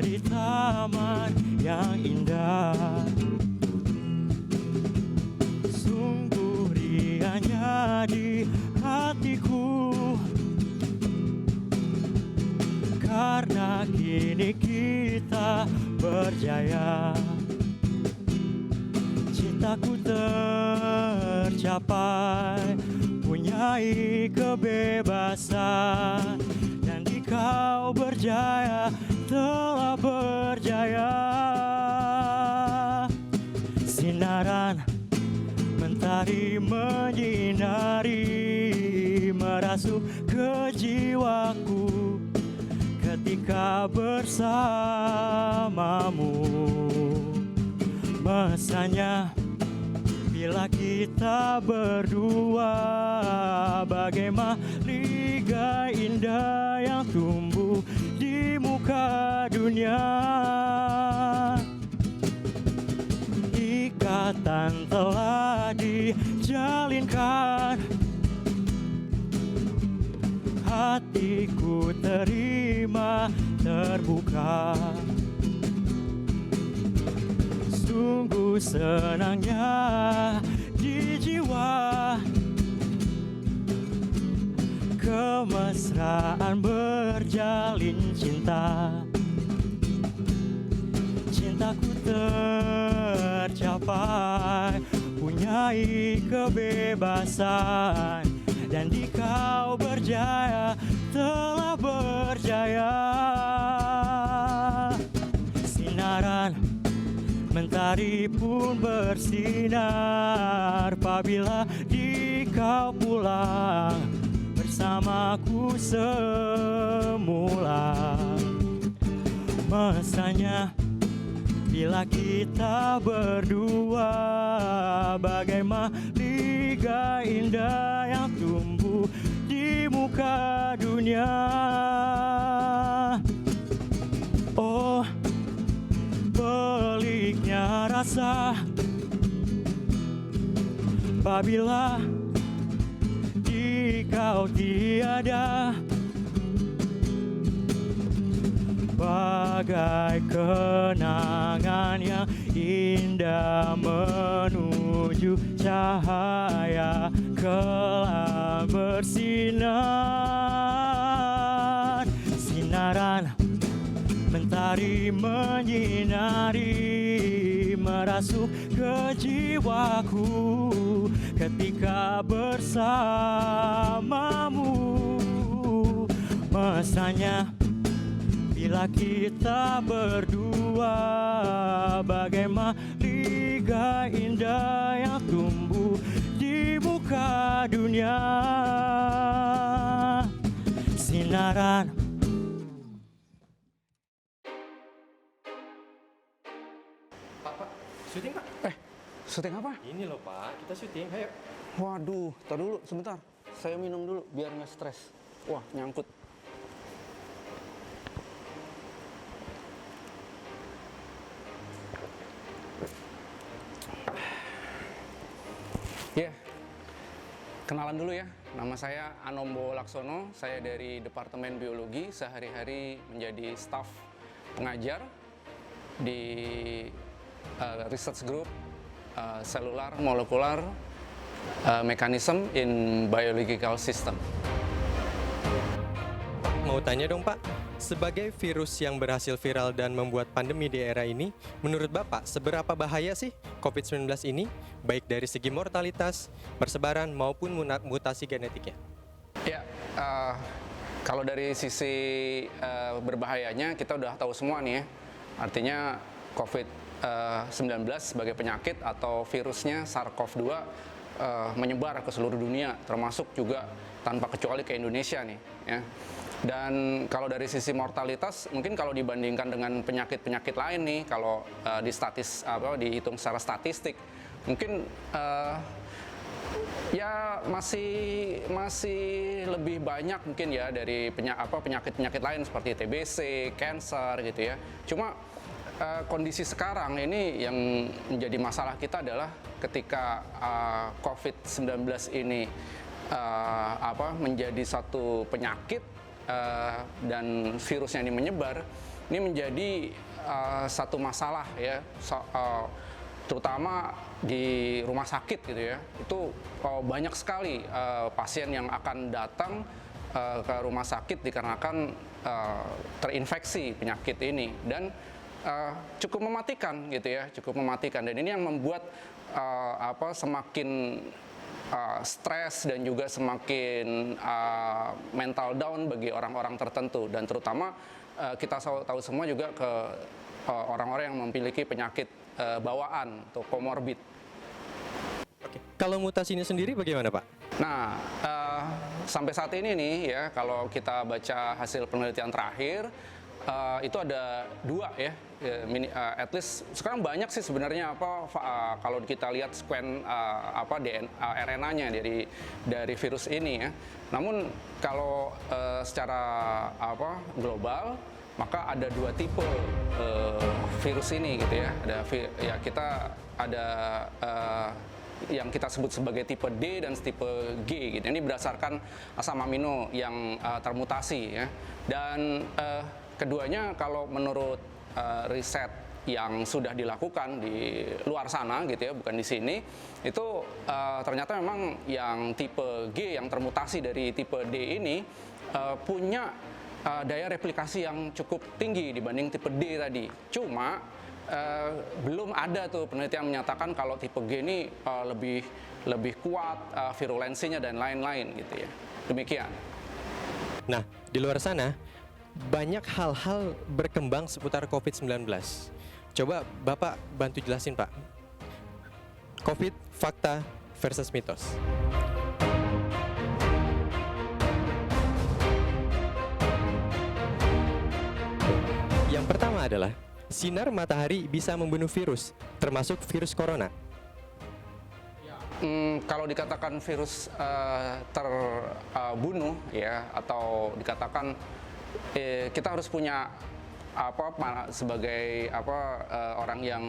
di taman yang indah. Sungguh riangnya di hatiku, karena kini kita berjaya. Cintaku tercapai, punyai kebebasan, dan di kau berjaya, telah berjaya. Sinaran mentari menyinari, merasuk ke jiwaku ketika bersamamu. Mesranya bila kita berdua, bagaimana liga indah yang tumbuh di muka dunia. Ikatan telah dijalinkan, hatiku terima terbuka. Sungguh senangnya di jiwa, kemesraan berjalin cinta. Cintaku tercapai, punyai kebebasan, dan di kau berjaya, telah berjaya. Sinaran mentari pun bersinar apabila di kau pulang bersamaku semula. Mesranya bila kita berdua, bagaimana liga indah yang tumbuh di muka dunia. Oh, peliknya rasa apabila di kau tiada, bagai kenangan yang indah menuju cahaya kelak bersinar. Sinaran mentari menyinari, merasuk ke jiwaku ketika bersamamu. Mesranya bila kita berdua, bagaimana liga indah yang tumbuh di muka dunia. Sinaran Pak, syuting Pak? Syuting apa? Ini loh Pak, kita syuting, ayo. Waduh, tar dulu sebentar. Saya minum dulu biar nggak stres. Wah, nyangkut. Ya, kenalan dulu ya. Nama saya Anombo Laksono. Saya dari Departemen Biologi. Sehari-hari menjadi staf pengajar di Research Group Cellular Molecular Mechanism in Biological System. Mau tanya dong Pak, sebagai virus yang berhasil viral dan membuat pandemi di era ini, menurut Bapak seberapa bahaya sih COVID-19 ini, baik dari segi mortalitas, persebaran maupun mutasi genetiknya? Ya, kalau dari sisi berbahayanya kita udah tahu semua nih ya. Artinya COVID-19 sebagai penyakit atau virusnya SARS-CoV-2 menyebar ke seluruh dunia, termasuk juga tanpa kecuali ke Indonesia nih ya. Dan kalau dari sisi mortalitas, mungkin kalau dibandingkan dengan penyakit-penyakit lain nih, kalau dihitung secara statistik, mungkin ya masih lebih banyak mungkin ya dari penyakit-penyakit lain seperti TBC, cancer gitu ya. Cuma kondisi sekarang ini yang menjadi masalah kita adalah ketika COVID-19 ini menjadi satu penyakit dan virusnya ini menyebar, ini menjadi satu masalah ya, terutama di rumah sakit gitu ya. Itu banyak sekali pasien yang akan datang ke rumah sakit dikarenakan terinfeksi penyakit ini, dan cukup mematikan gitu ya, cukup mematikan. Dan ini yang membuat semakin stres dan juga semakin mental down bagi orang-orang tertentu, dan terutama kita tahu semua juga ke orang-orang yang memiliki penyakit bawaan atau komorbid. Oke. Kalau mutasinya sendiri bagaimana, Pak? Nah, sampai saat ini nih ya, kalau kita baca hasil penelitian terakhir, itu ada 2 ya, at least sekarang banyak sih sebenarnya kalau kita lihat scan RNA-nya dari virus ini ya. Namun kalau secara global, maka ada 2 tipe virus ini gitu ya. Kita ada yang kita sebut sebagai tipe D dan tipe G gitu. Ini berdasarkan asam amino yang termutasi ya. Dan keduanya kalau menurut riset yang sudah dilakukan di luar sana gitu ya, bukan di sini, itu ternyata memang yang tipe G yang termutasi dari tipe D ini punya daya replikasi yang cukup tinggi dibanding tipe D tadi. Cuma belum ada tuh penelitian menyatakan kalau tipe G ini lebih kuat virulensinya dan lain-lain gitu ya. Demikian. Nah, di luar sana banyak hal-hal berkembang seputar COVID-19. Coba Bapak bantu jelasin, Pak. COVID, fakta versus mitos. Yang pertama adalah sinar matahari bisa membunuh virus, termasuk virus corona. Kalau dikatakan virus terbunuh ya, atau dikatakan kita harus punya sebagai orang yang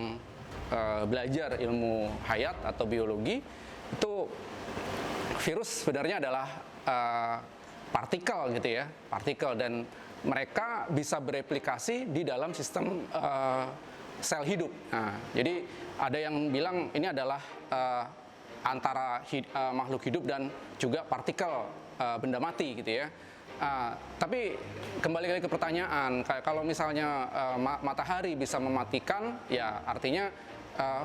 belajar ilmu hayat atau biologi, itu virus sebenarnya adalah partikel gitu ya, partikel, dan mereka bisa bereplikasi di dalam sistem sel hidup. Nah, jadi ada yang bilang ini adalah antara makhluk hidup dan juga partikel benda mati gitu ya. Tapi kembali lagi ke pertanyaan, kalau misalnya matahari bisa mematikan, ya artinya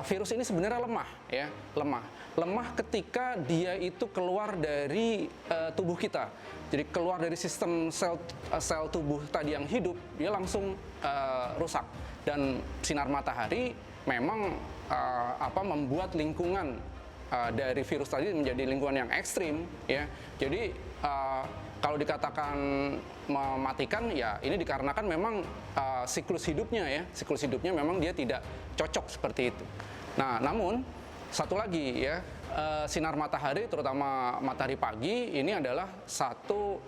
virus ini sebenarnya lemah ya, lemah ketika dia itu keluar dari tubuh kita. Jadi keluar dari sistem sel tubuh tadi yang hidup, dia langsung rusak. Dan sinar matahari memang membuat lingkungan dari virus tadi menjadi lingkungan yang ekstrim ya. Jadi kalau dikatakan mematikan, ya ini dikarenakan memang siklus hidupnya memang dia tidak cocok seperti itu. Nah, namun satu lagi ya, sinar matahari, terutama matahari pagi, ini adalah satu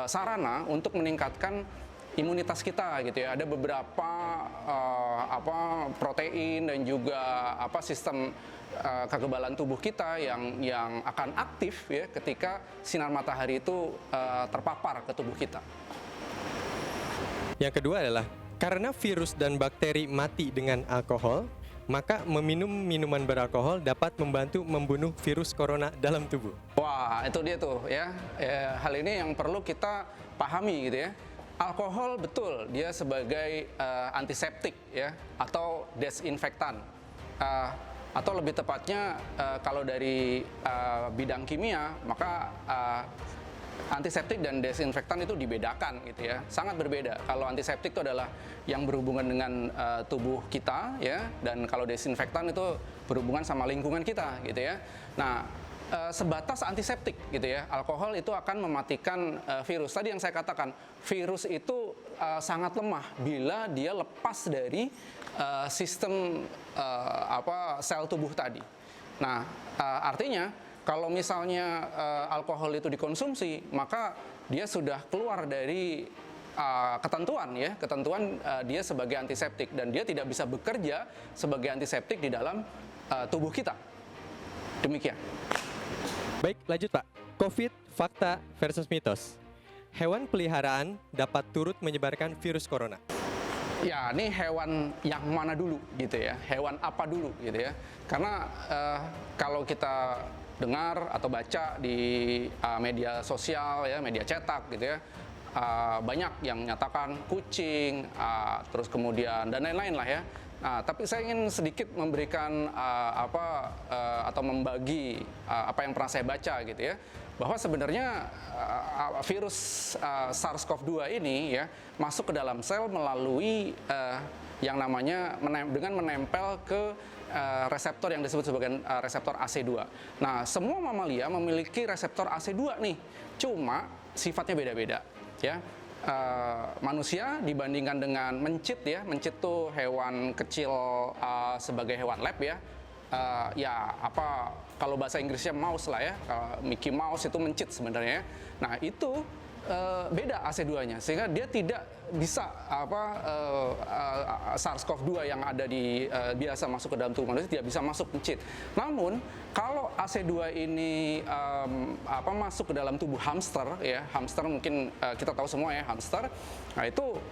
sarana untuk meningkatkan imunitas kita gitu ya. Ada beberapa protein dan juga sistem kekebalan tubuh kita yang akan aktif ya ketika sinar matahari itu terpapar ke tubuh kita. Yang kedua adalah karena virus dan bakteri mati dengan alkohol, maka meminum minuman beralkohol dapat membantu membunuh virus corona dalam tubuh. Wah, itu dia tuh ya. Hal ini yang perlu kita pahami gitu ya. Alkohol betul dia sebagai antiseptik ya, atau desinfektan. Atau lebih tepatnya kalau dari bidang kimia, maka antiseptik dan desinfektan itu dibedakan gitu ya, sangat berbeda. Kalau antiseptik itu adalah yang berhubungan dengan tubuh kita ya, dan kalau desinfektan itu berhubungan sama lingkungan kita gitu ya. Nah, sebatas antiseptik gitu ya, alkohol itu akan mematikan virus. Tadi yang saya katakan, virus itu sangat lemah bila dia lepas dari sistem sel tubuh tadi. Nah, artinya kalau misalnya alkohol itu dikonsumsi, maka dia sudah keluar dari ketentuan dia sebagai antiseptik, dan dia tidak bisa bekerja sebagai antiseptik di dalam tubuh kita. Demikian. Baik, lanjut Pak. COVID, fakta versus mitos. Hewan peliharaan dapat turut menyebarkan virus corona. Ya, ini hewan yang mana dulu gitu ya, hewan apa dulu gitu ya. Karena kalau kita dengar atau baca di media sosial ya, media cetak gitu ya, banyak yang menyatakan kucing, terus kemudian dan lain-lain lah ya. Nah, tapi saya ingin sedikit memberikan atau membagi apa yang pernah saya baca gitu ya, bahwa sebenarnya virus SARS-CoV-2 ini ya masuk ke dalam sel melalui yang namanya dengan menempel ke reseptor yang disebut sebagai reseptor AC2. Nah, semua mamalia memiliki reseptor AC2 nih, cuma sifatnya beda-beda ya. Manusia dibandingkan dengan mencit ya, mencit tuh hewan kecil sebagai hewan lab ya. Kalau bahasa Inggrisnya mouse lah ya, Mickey Mouse itu mencit sebenarnya. Nah itu beda AC2-nya, sehingga dia tidak bisa SARS-CoV-2 yang ada di biasa masuk ke dalam tubuh manusia tidak bisa masuk mencit. Namun kalau AC2 ini masuk ke dalam tubuh hamster ya, hamster mungkin kita tahu semua ya hamster. Nah itu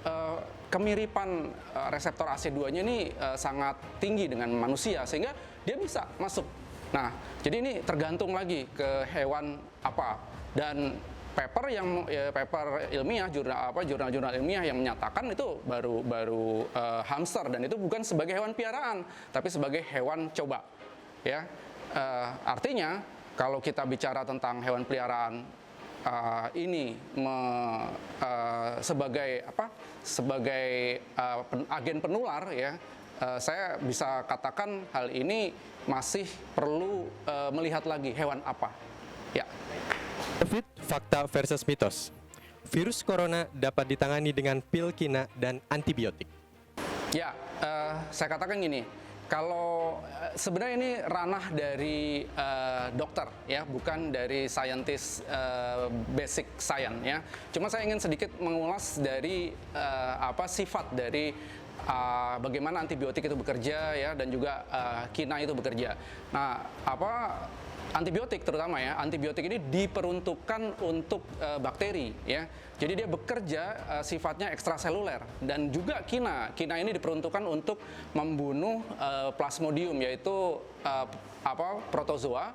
kemiripan reseptor AC2-nya ini sangat tinggi dengan manusia sehingga dia bisa masuk. Nah, jadi ini tergantung lagi ke hewan apa, dan paper ilmiah, jurnal ilmiah yang menyatakan itu baru hamster, dan itu bukan sebagai hewan piaraan tapi sebagai hewan coba ya. Artinya kalau kita bicara tentang hewan peliharaan ini sebagai agen penular ya, saya bisa katakan hal ini masih perlu melihat lagi hewan apa ya. COVID, fakta versus mitos. Virus corona dapat ditangani dengan pil, kina, dan antibiotik. Ya, saya katakan gini, kalau sebenarnya ini ranah dari dokter ya, bukan dari saintis basic science ya. Cuma saya ingin sedikit mengulas dari sifat dari bagaimana antibiotik itu bekerja ya, dan juga kina itu bekerja. Nah, antibiotik terutama ya, antibiotik ini diperuntukkan untuk bakteri ya. Jadi dia bekerja sifatnya ekstraseluler, dan juga kina ini diperuntukkan untuk membunuh plasmodium, yaitu protozoa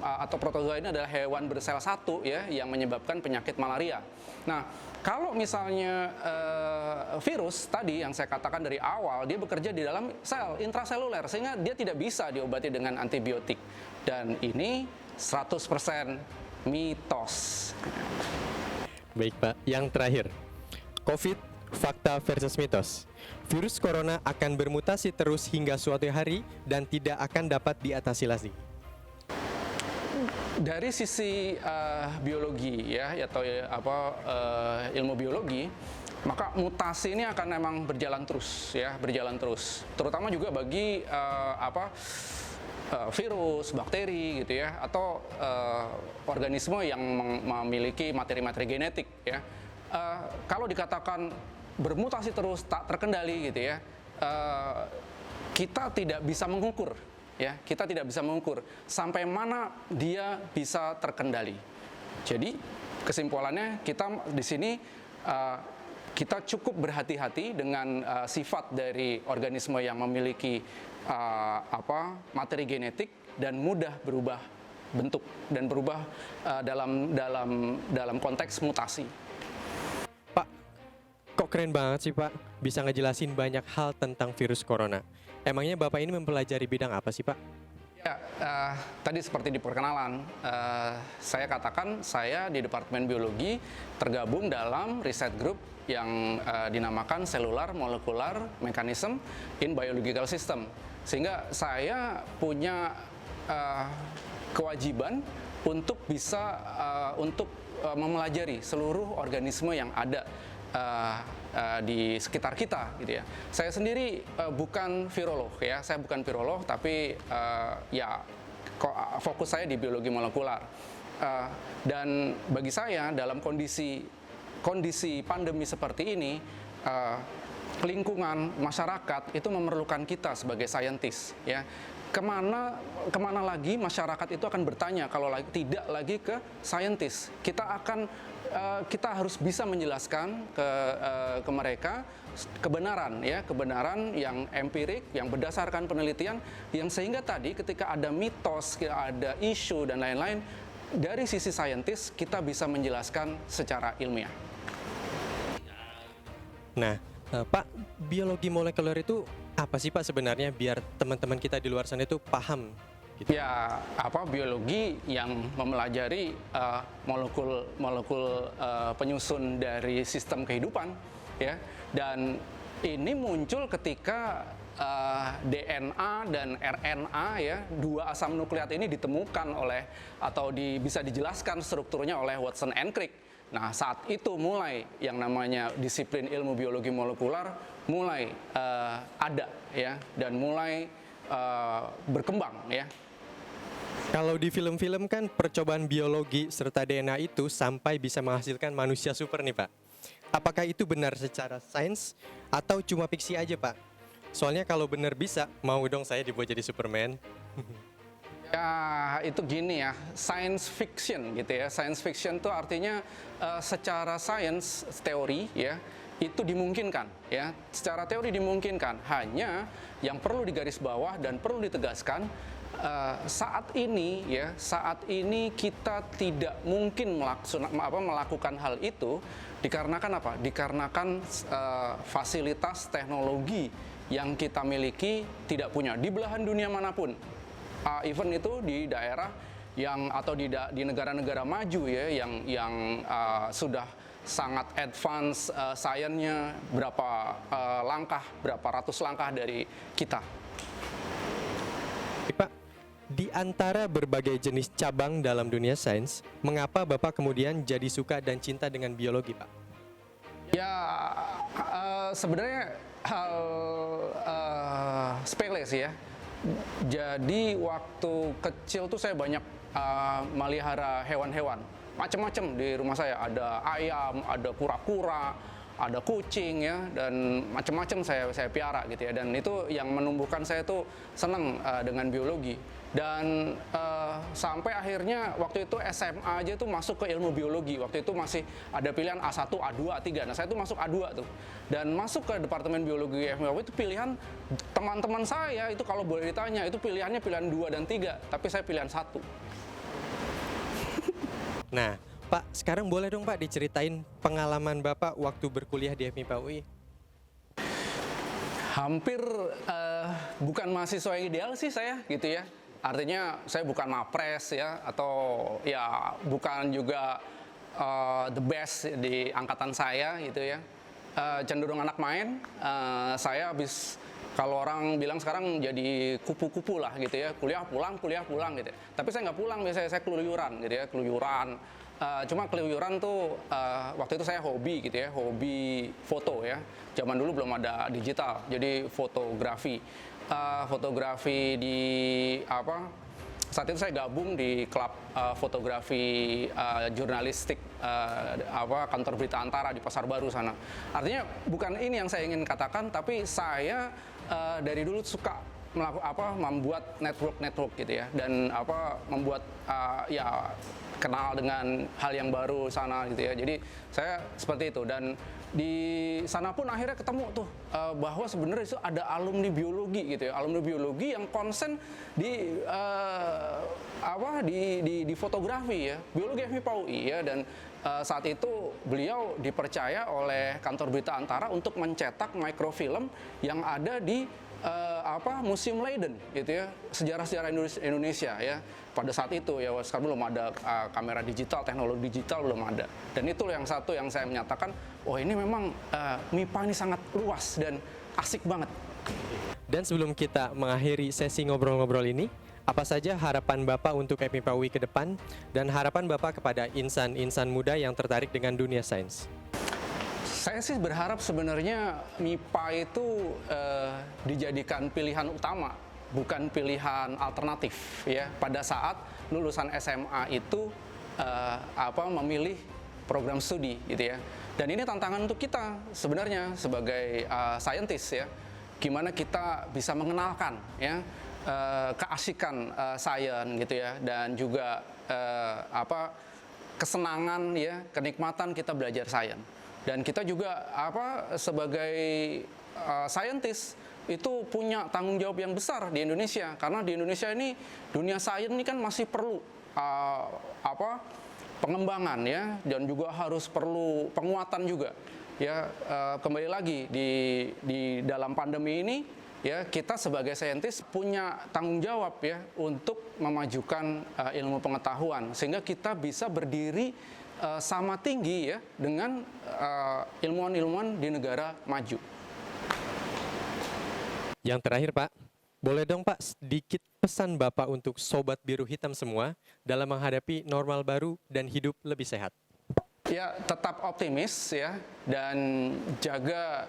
atau protozoa ini adalah hewan bersel satu ya yang menyebabkan penyakit malaria. Nah, kalau misalnya virus tadi yang saya katakan dari awal, dia bekerja di dalam sel intraseluler sehingga dia tidak bisa diobati dengan antibiotik. Dan ini 100% mitos. Baik Pak, yang terakhir, COVID, fakta versus mitos. Virus corona akan bermutasi terus hingga suatu hari dan tidak akan dapat diatasi lagi. Dari sisi biologi ya, atau ilmu biologi, maka mutasi ini akan memang berjalan terus ya, terutama juga bagi virus, bakteri gitu ya, atau organisme yang memiliki materi-materi genetik ya. Kalau dikatakan bermutasi terus tak terkendali gitu ya, kita tidak bisa mengukur ya, sampai mana dia bisa terkendali. Jadi kesimpulannya kita di sini kita cukup berhati-hati dengan sifat dari organisme yang memiliki materi genetik dan mudah berubah bentuk dan berubah dalam konteks mutasi. Pak, kok keren banget sih Pak, bisa ngejelasin banyak hal tentang virus corona. Emangnya Bapak ini mempelajari bidang apa sih Pak? Ya, tadi seperti di perkenalan, saya katakan saya di Departemen Biologi tergabung dalam riset group yang dinamakan Cellular Molecular Mechanism in Biological System. Sehingga saya punya kewajiban untuk bisa mempelajari seluruh organisme yang ada di sekitar kita gitu ya. Saya sendiri bukan virolog ya, tapi fokus saya di biologi molekular. Dan bagi saya dalam kondisi pandemi seperti ini, lingkungan, masyarakat itu memerlukan kita sebagai saintis, ya. Kemana lagi masyarakat itu akan bertanya kalau tidak lagi ke saintis. Kita harus bisa menjelaskan ke mereka kebenaran, ya, kebenaran yang empirik, yang berdasarkan penelitian, yang sehingga tadi ketika ada mitos, ada isu dan lain-lain, dari sisi saintis kita bisa menjelaskan secara ilmiah. Nah, Pak, biologi molekuler itu apa sih Pak sebenarnya biar teman-teman kita di luar sana itu paham? Gitu. Ya, biologi yang mempelajari molekul penyusun dari sistem kehidupan, ya. Dan ini muncul ketika DNA dan RNA, ya, dua asam nukleat ini ditemukan bisa dijelaskan strukturnya oleh Watson and Crick. Nah, saat itu mulai yang namanya disiplin ilmu biologi molekuler mulai ada, ya, dan mulai berkembang, ya. Kalau di film-film kan percobaan biologi serta DNA itu sampai bisa menghasilkan manusia super nih Pak. Apakah itu benar secara sains atau cuma fiksi aja Pak? Soalnya kalau benar bisa, mau dong saya dibuat jadi Superman. Ya, itu gini ya, science fiction gitu ya. Science fiction itu artinya secara sains teori, ya, itu dimungkinkan, ya. Secara teori dimungkinkan. Hanya yang perlu digarisbawah dan perlu ditegaskan, saat ini kita tidak mungkin melakukan hal itu dikarenakan apa? Dikarenakan fasilitas teknologi yang kita miliki tidak punya di belahan dunia manapun. Even itu di daerah atau di negara-negara maju, ya, yang sudah sangat advance sainsnya berapa ratus langkah dari kita. Pak, di antara berbagai jenis cabang dalam dunia sains, mengapa Bapak kemudian jadi suka dan cinta dengan biologi, Pak? Ya, sebenarnya hal sepele sih, ya. Jadi waktu kecil tuh saya banyak melihara hewan-hewan, macam-macam di rumah saya. Ada ayam, ada kura-kura, ada kucing, ya, dan macam-macam saya piara gitu, ya. Dan itu yang menumbuhkan saya tuh senang dengan biologi. Dan sampai akhirnya waktu itu SMA aja tuh masuk ke ilmu biologi. Waktu itu masih ada pilihan A1, A2, A3. Nah, saya tuh masuk A2 tuh. Dan masuk ke Departemen Biologi FMIPAUI itu pilihan teman-teman saya itu kalau boleh ditanya itu pilihannya pilihan 2 dan 3, tapi saya pilihan 1. Nah, Pak, sekarang boleh dong Pak diceritain pengalaman Bapak waktu berkuliah di FMIPAUI? Hampir bukan mahasiswa yang ideal sih saya, gitu ya. Artinya saya bukan mapres, ya, atau ya bukan juga the best di angkatan saya, gitu ya. Cenderung anak main. Saya kalau orang bilang sekarang jadi kupu-kupu lah, gitu ya. Kuliah pulang gitu ya. Tapi saya nggak pulang, biasanya saya keluyuran, gitu ya, keluyuran. Cuma keluyuran tuh waktu itu saya hobi, gitu ya, hobi foto, ya. Zaman dulu belum ada digital, jadi fotografi saat itu saya gabung di klub fotografi jurnalistik kantor Berita Antara di Pasar Baru sana. Artinya bukan ini yang saya ingin katakan, tapi saya dari dulu suka membuat network gitu ya, dan membuat kenal dengan hal yang baru sana gitu ya. Jadi saya seperti itu, dan di sana pun akhirnya ketemu tuh bahwa sebenarnya itu ada alumni biologi gitu ya, alumni biologi yang konsen di fotografi, ya, biologi FMIPAUI, ya. Dan saat itu beliau dipercaya oleh kantor Berita Antara untuk mencetak mikrofilm yang ada di Museum Leiden, gitu ya, sejarah-sejarah Indonesia, ya. Pada saat itu, ya, sekarang belum ada kamera digital, teknologi digital belum ada. Dan itu yang satu yang saya menyatakan, oh ini memang MIPA ini sangat luas dan asik banget. Dan sebelum kita mengakhiri sesi ngobrol-ngobrol ini, apa saja harapan Bapak untuk FMIPAUI ke depan dan harapan Bapak kepada insan-insan muda yang tertarik dengan dunia sains? Saya sih berharap sebenarnya MIPA itu dijadikan pilihan utama, bukan pilihan alternatif, ya. Pada saat lulusan SMA itu memilih program studi, gitu ya. Dan ini tantangan untuk kita sebenarnya sebagai scientist ya. Gimana kita bisa mengenalkan ya keasikan sains gitu ya, dan juga kesenangan ya, kenikmatan kita belajar sains. Dan kita juga sebagai scientist itu punya tanggung jawab yang besar di Indonesia, karena di Indonesia ini dunia sains ini kan masih perlu pengembangan ya, dan juga harus perlu penguatan juga ya. Kembali lagi di dalam pandemi ini ya, kita sebagai saintis punya tanggung jawab ya untuk memajukan ilmu pengetahuan sehingga kita bisa berdiri sama tinggi ya dengan ilmuwan-ilmuwan di negara maju. Yang terakhir Pak, boleh dong Pak sedikit pesan Bapak untuk Sobat Biru Hitam semua dalam menghadapi normal baru dan hidup lebih sehat? Ya, tetap optimis ya, dan jaga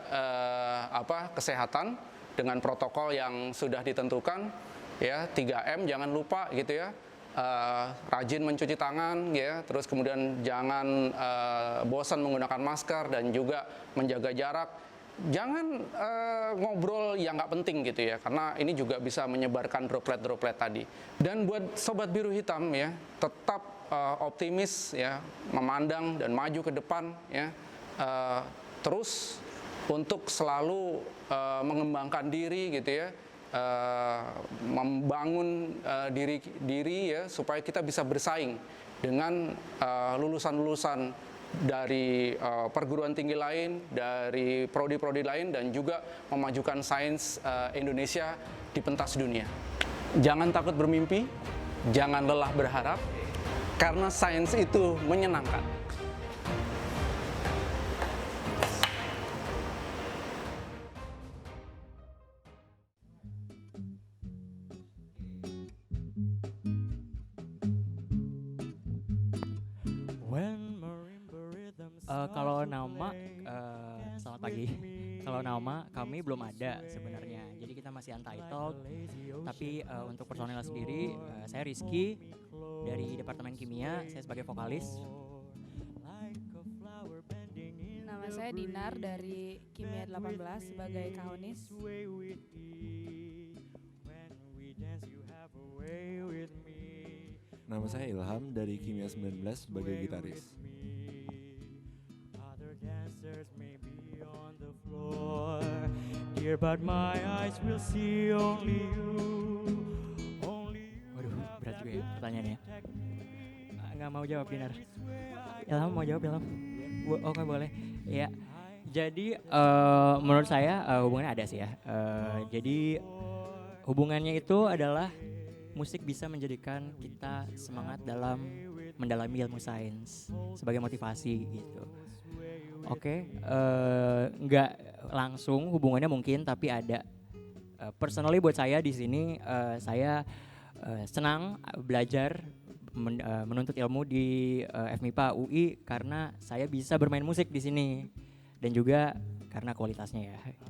kesehatan dengan protokol yang sudah ditentukan ya, 3M jangan lupa gitu ya. Rajin mencuci tangan ya, terus kemudian jangan bosan menggunakan masker dan juga menjaga jarak. Jangan ngobrol yang nggak penting gitu ya, karena ini juga bisa menyebarkan droplet-droplet tadi. Dan buat Sobat Biru Hitam ya, tetap optimis ya, memandang dan maju ke depan ya, terus untuk selalu mengembangkan diri gitu ya, membangun diri ya, supaya kita bisa bersaing dengan lulusan-lulusan dari perguruan tinggi lain, dari prodi-prodi lain, dan juga memajukan sains Indonesia di pentas dunia. Jangan takut bermimpi, jangan lelah berharap, karena sains itu menyenangkan. Kalau nama, selamat pagi. Kalau nama kami belum ada sebenarnya, jadi kita masih untitled. Tapi untuk personel sendiri, saya Rizky dari Departemen Kimia, saya sebagai vokalis. Nama saya Dinar dari Kimia 18 sebagai kahonis. Nama saya Ilham dari Kimia 19 sebagai gitaris. Dancers may be on the floor, dear, but my eyes will see only you. Waduh, berat juga ya pertanyaannya. Nggak mau jawab, Dinar. Ilham mau jawab, Ilham? Oke, boleh. Ya, jadi menurut saya hubungannya ada sih ya. Jadi hubungannya itu adalah musik bisa menjadikan kita semangat dalam mendalami ilmu sains sebagai motivasi gitu. Oke, nggak langsung hubungannya mungkin, tapi ada. Personally buat saya di sini, saya senang belajar menuntut ilmu di FMIPA UI karena saya bisa bermain musik di sini, dan juga karena kualitasnya ya. Gitu.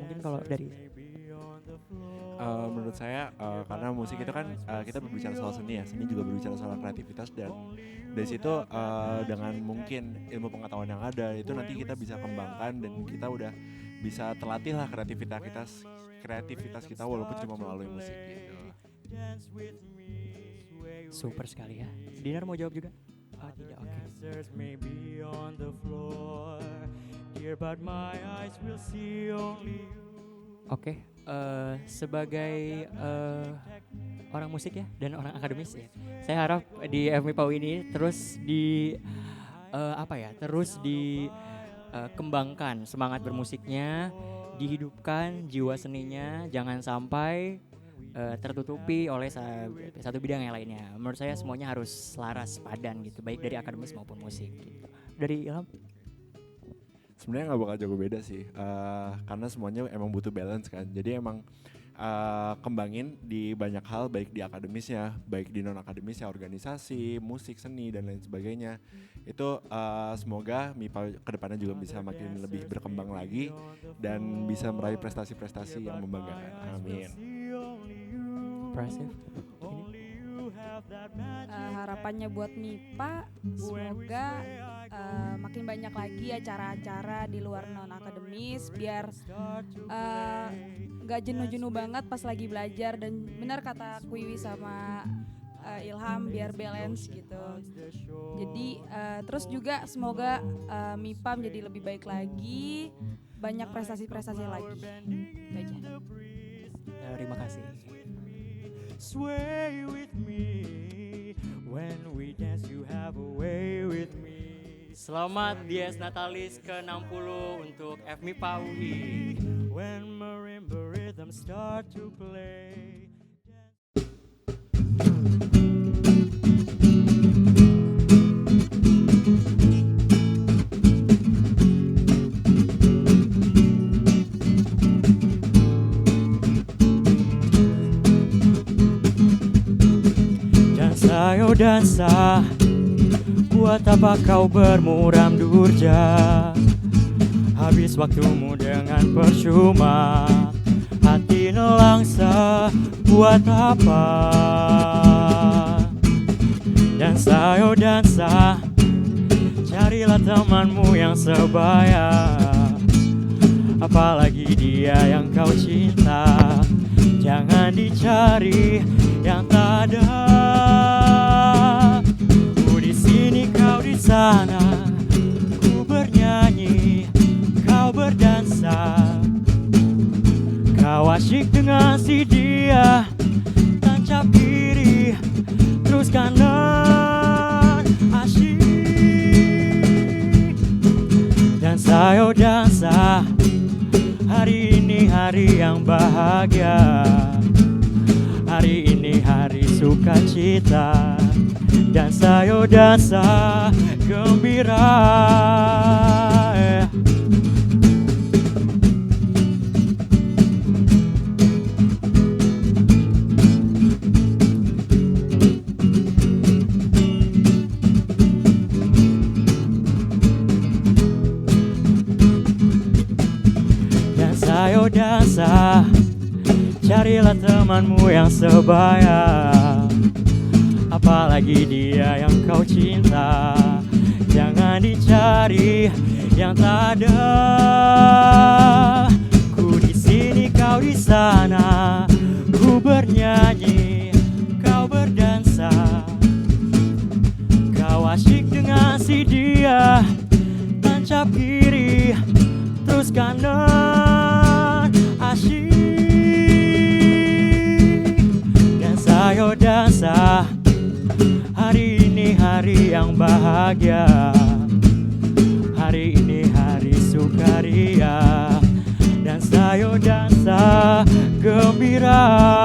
Mungkin kalau dari menurut saya karena musik itu kan kita berbicara soal seni ya, seni juga berbicara soal kreativitas, dan dari situ dengan mungkin ilmu pengetahuan yang ada itu nanti kita bisa kembangkan dan kita udah bisa terlatih lah kreativitas kita walaupun cuma melalui musik gitu. Super sekali ya. Dinar mau jawab juga? Oh tidak, oke. Oke, sebagai orang musik ya dan orang akademis ya, saya harap di FMIPA ini terus dikembangkan semangat bermusiknya, dihidupkan jiwa seninya, jangan sampai tertutupi oleh satu bidang yang lainnya. Menurut saya semuanya harus selaras padan gitu, baik dari akademis maupun musik gitu. Dari Ilham? Sebenarnya nggak bakal jauh beda sih, karena semuanya emang butuh balance kan. Jadi emang kembangin di banyak hal, baik di akademisnya, baik di non akademisnya, organisasi, musik, seni dan lain sebagainya. Itu semoga MIPA kedepannya juga bisa makin lebih berkembang lagi dan bisa meraih prestasi-prestasi yang membanggakan. Amin. Impressive. Harapannya buat MIPA, semoga makin banyak lagi acara-acara di luar non akademis biar nggak jenuh-jenuh banget pas lagi belajar, dan benar kata Kwiwi sama Ilham biar balance gitu. Jadi terus juga semoga MIPA menjadi lebih baik lagi, banyak prestasi-prestasi lagi. Itu aja. Terima kasih. Sway with me when we dance, you have a way with me. Selamat Dies Natalis ke-60 untuk FMIPA UI. When marimba rhythm start to play. Dansa yo dansa, buat apa kau bermuram durja? Habis waktumu dengan percuma, hati nelangsa, buat apa? Dansa yo dansa, carilah temanmu yang sebaya, apalagi dia yang kau cinta. Jangan dicari yang tak ada. Ku di sini, kau di sana, ku bernyanyi, kau berdansa. Kau asyik dengan si dia, tancap kiri, terus kanan, asyik. Dansa yo dansa, hari ini hari yang bahagia. Hari ini hari sukacita. Dansa yo dansa, gembira. Dansa yo dansa, carilah temanmu yang sebaya, apalagi dia yang kau cinta. Jangan dicari yang tak ada. Ku di sini, kau di sana, ku bernyanyi, kau berdansa. Kau asyik dengan si dia, tancap kiri, terus kanan, asyik. Dansa yo dansa, hari ini hari yang bahagia. Hari ini hari sukaria. Dansa yo dansa, gembira.